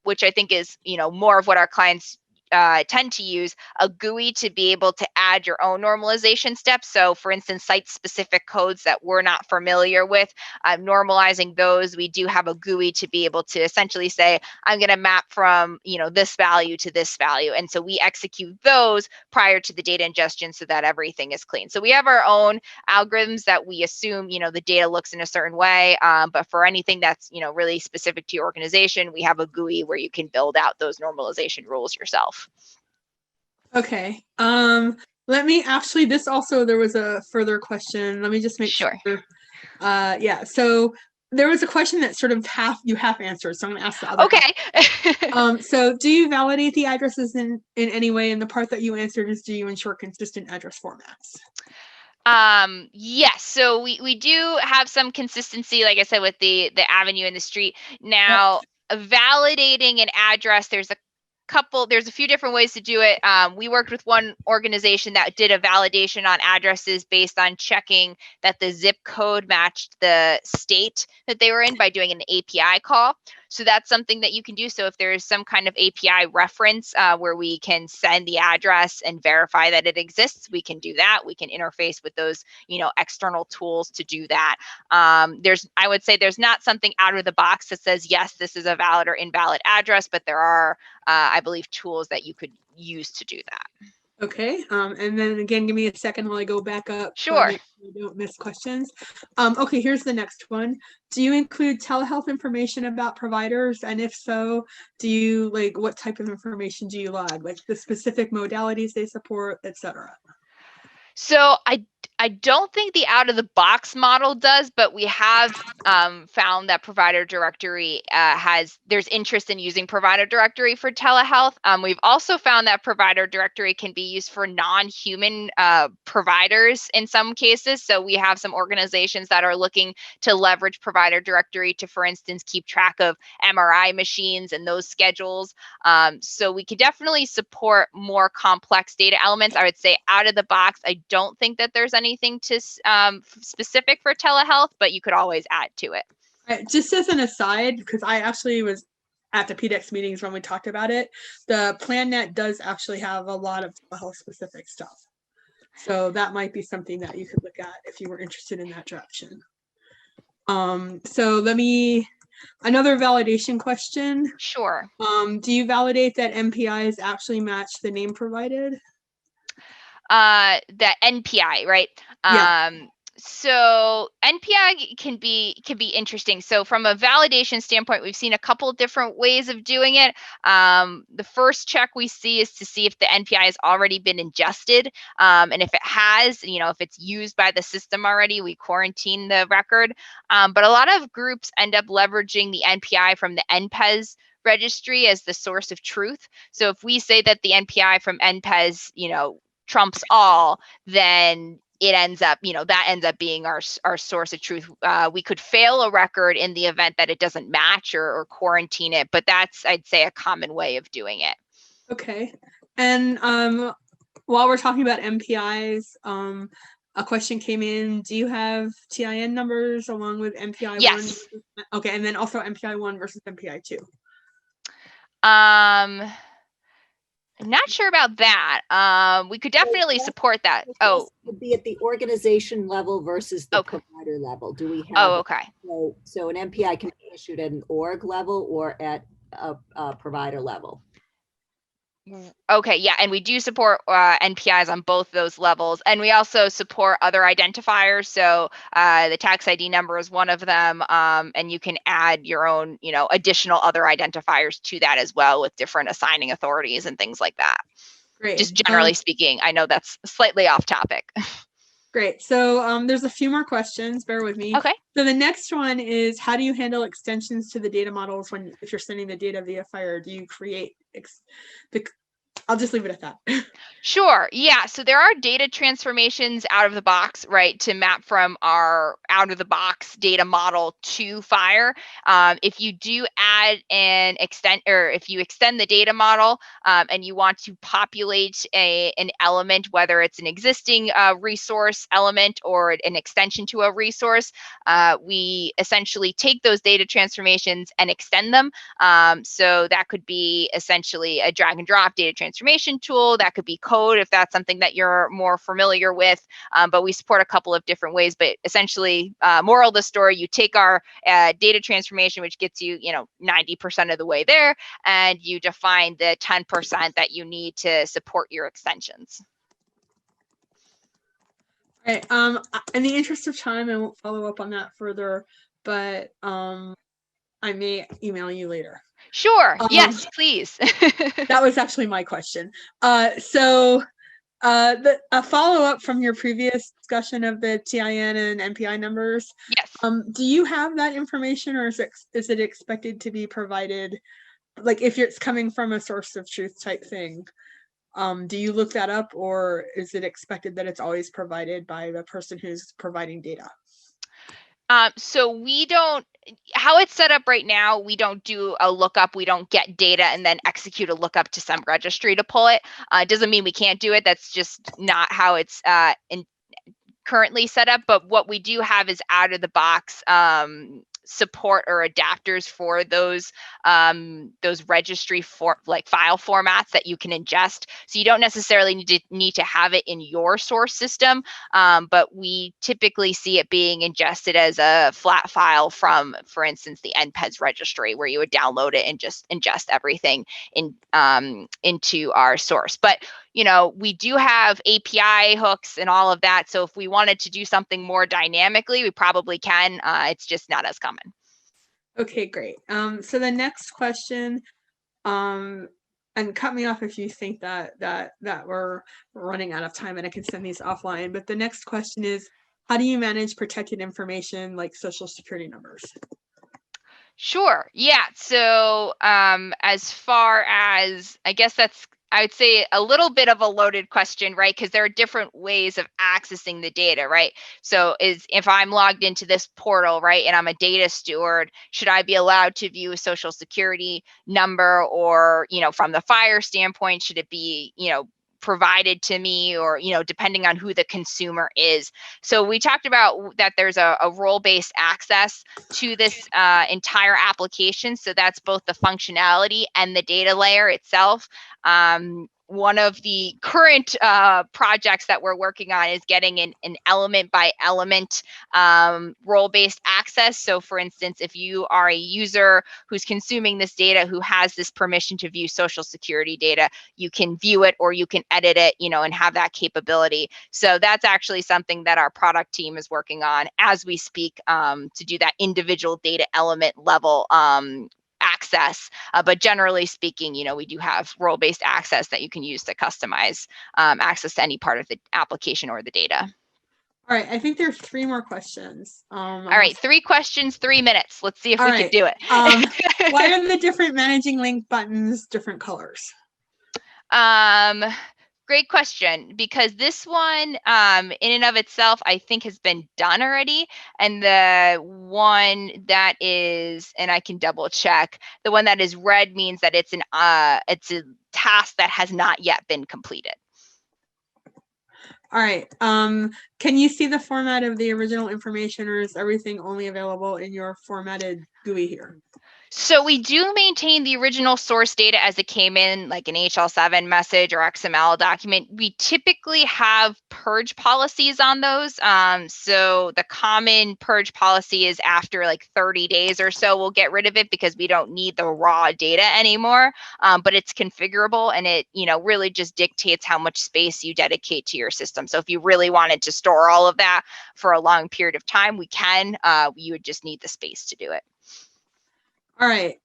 which I think is, more of what our clients tend to use, a GUI to be able to add your own normalization steps. So for instance, site-specific codes that we're not familiar with, normalizing those, we do have a GUI to be able to essentially say, I'm going to map from, this value to this value. And so we execute those prior to the data ingestion so that everything is clean. So we have our own algorithms that we assume, the data looks in a certain way. But for anything that's, really specific to your organization, we have a GUI where you can build out those normalization rules yourself. Okay. Let me actually, there was a further question. Let me just make sure. Yeah. So there was a question that sort of half answered. So I'm going to ask the other. Okay. So do you validate the addresses in any way? And the part that you answered is, do you ensure consistent address formats? Yes. So we do have some consistency, like I said, with the avenue and the street. Now, validating an address, there's a few different ways to do it. We worked with one organization that did a validation on addresses based on checking that the zip code matched the state that they were in by doing an API call. So that's something that you can do. So if there is some kind of API reference where we can send the address and verify that it exists, we can do that. We can interface with those, external tools to do that. I would say there's not something out of the box that says, yes, this is a valid or invalid address, but there are, I believe, tools that you could use to do that. Okay, and then again, give me a second while I go back up. So I Sure. make sure I don't miss questions. Okay, here's the next one. Do you include telehealth information about providers? And if so, what type of information do you log? Like the specific modalities they support, etc. So I don't think the out of the box model does, but we have found that provider directory there's interest in using provider directory for telehealth. We've also found that provider directory can be used for non-human providers in some cases. So we have some organizations that are looking to leverage provider directory to, for instance, keep track of MRI machines and those schedules. So we could definitely support more complex data elements. I would say out of the box, I don't think that there's anything to specific for telehealth, but you could always add to it. Just as an aside, because I actually was at the PDEX meetings when we talked about it, the PlanNet does actually have a lot of telehealth specific stuff. So that might be something that you could look at if you were interested in that direction. So another validation question. Sure. Do you validate that MPIs actually match the name provided? The NPI, right? Yeah. So NPI can be interesting. So from a validation standpoint, we've seen a couple different ways of doing it. The first check we see is to see if the NPI has already been ingested. And if it has, if it's used by the system already, we quarantine the record. But a lot of groups end up leveraging the NPI from the NPES registry as the source of truth. So if we say that the NPI from NPES, trumps all, then it ends up, that ends up being our source of truth. We could fail a record in the event that it doesn't match or quarantine it, but that's, I'd say, a common way of doing it. Okay. And while we're talking about MPIs, a question came in. Do you have TIN numbers along with MPI 1? Yes. Okay, and then also MPI 1 versus MPI 2. I'm not sure about that. We could definitely support that. Oh, would be at the organization level versus the okay. provider level. Do we have? Oh, okay. So an MPI can be issued at an org level or at a provider level. Okay, yeah, and we do support NPIs on both those levels, and we also support other identifiers. So the tax ID number is one of them, and you can add your own, additional other identifiers to that as well with different assigning authorities and things like that. Great. Just generally speaking, I know that's slightly off topic. Great. So there's a few more questions. Bear with me. Okay. So the next one is, how do you handle extensions to the data models if you're sending the data via FHIR? Do you create I'll just leave it at that. Sure. Yeah. So there are data transformations out of the box, right, to map from our out of the box data model to FHIR. If you do add if you extend the data model and you want to populate an element, whether it's an existing resource element or an extension to a resource, we essentially take those data transformations and extend them. So that could be essentially a drag and drop data transformation tool. That could be code if that's something that you're more familiar with. But we support a couple of different ways. But essentially, moral of the story, you take our data transformation, which gets you, 90% of the way there, and you define the 10% that you need to support your extensions. All right. In the interest of time, I won't follow up on that further, but I may email you later. Sure. Yes, please. That was actually my question. So a follow-up from your previous discussion of the TIN and MPI numbers. Yes. Do you have that information, or is it expected to be provided, like if it's coming from a source of truth type thing? Do you look that up, or is it expected that it's always provided by the person who's providing data? So we don't, how it's set up right now, we don't do a lookup. We don't get data and then execute a lookup to some registry to pull it. It doesn't mean we can't do it. That's just not how it's currently set up. But what we do have is out of the box support or adapters for those registry file formats that you can ingest. So you don't necessarily need to have it in your source system, but we typically see it being ingested as a flat file from, for instance, the NPES registry, where you would download it and just ingest everything into our source. But we do have API hooks and all of that. So if we wanted to do something more dynamically, we probably can. It's just not as common. Okay, great. So the next question, and cut me off if you think that we're running out of time and I can send these offline. But the next question is, how do you manage protected information like social security numbers? Sure. Yeah. So as far as, I would say a little bit of a loaded question, right? Because there are different ways of accessing the data, right? So if I'm logged into this portal, right, and I'm a data steward, should I be allowed to view a social security number, or, from the fire standpoint, should it be, provided to me, or, depending on who the consumer is. So we talked about that there's a role-based access to this entire application. So that's both the functionality and the data layer itself. One of the current projects that we're working on is getting an element by element role-based access. So for instance, if you are a user who's consuming this data, who has this permission to view social security data, you can view it or you can edit it, and have that capability. So that's actually something that our product team is working on as we speak, to do that individual data element level access. But generally speaking, we do have role-based access that you can use to customize access to any part of the application or the data. All right, I think there's 3 more questions. All right, 3 questions, 3 minutes. Let's see if we can do it. Why are the different managing link buttons different colors? Great question, because this one in and of itself, I think, has been done already. And the one that is, and I can double check, the one that is red means that it's a task that has not yet been completed. All right. Can you see the format of the original information, or is everything only available in your formatted GUI here? So we do maintain the original source data as it came in, like an HL7 message or XML document. We typically have purge policies on those. So the common purge policy is after like 30 days or so, we'll get rid of it because we don't need the raw data anymore. But it's configurable, and it really just dictates how much space you dedicate to your system. So if you really wanted to store all of that for a long period of time, we can. You would just need the space to do it. All right.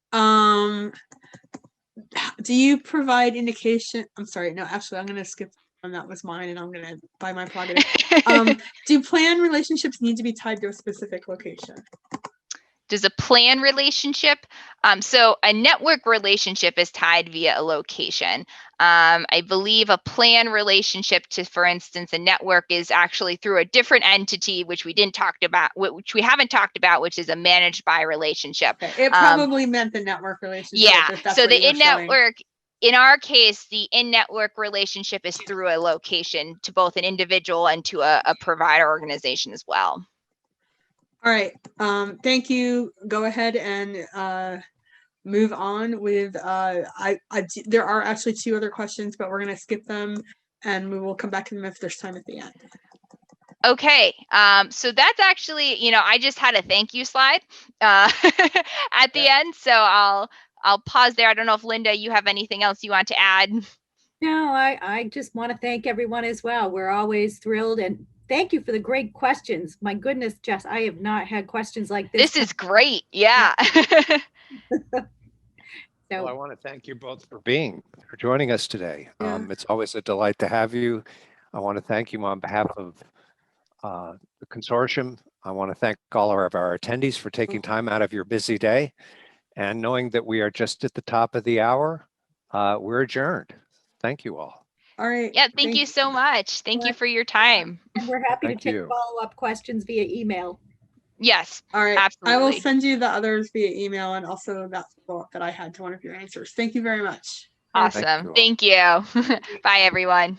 Do you provide indication? I'm sorry. No, actually, I'm going to skip one. That was mine, and I'm going to buy my prerogative. Do plan relationships need to be tied to a specific location? Does a plan relationship? So a network relationship is tied via a location. I believe a plan relationship to, for instance, a network is actually through a different entity, which we haven't talked about, which is a managed by relationship. Okay. It probably meant the network relationship. Yeah. So the in-network, in our case, the in-network relationship is through a location to both an individual and to a provider organization as well. All right. Thank you. Go ahead and move on with. There are actually 2 other questions, but we're going to skip them, and we will come back to them if there's time at the end. Okay. So that's actually, I just had a thank you slide at the end. So I'll pause there. I don't know if Linda, you have anything else you want to add? No, I just want to thank everyone as well. We're always thrilled, and thank you for the great questions. My goodness, Jess, I have not had questions like this. This is great. Yeah. Well, I want to thank you both for joining us today. Yeah. It's always a delight to have you. I want to thank you on behalf of the consortium. I want to thank all of our attendees for taking time out of your busy day. And knowing that we are just at the top of the hour, we're adjourned. Thank you all. All right. Yeah, thank you so much. Thank you for your time. And we're happy to Thank take you. follow-up questions via email. Yes, All right. absolutely. I will send you the others via email, and also that follow-up that I had to one of your answers. Thank you very much. Awesome. Thank you. Bye, everyone.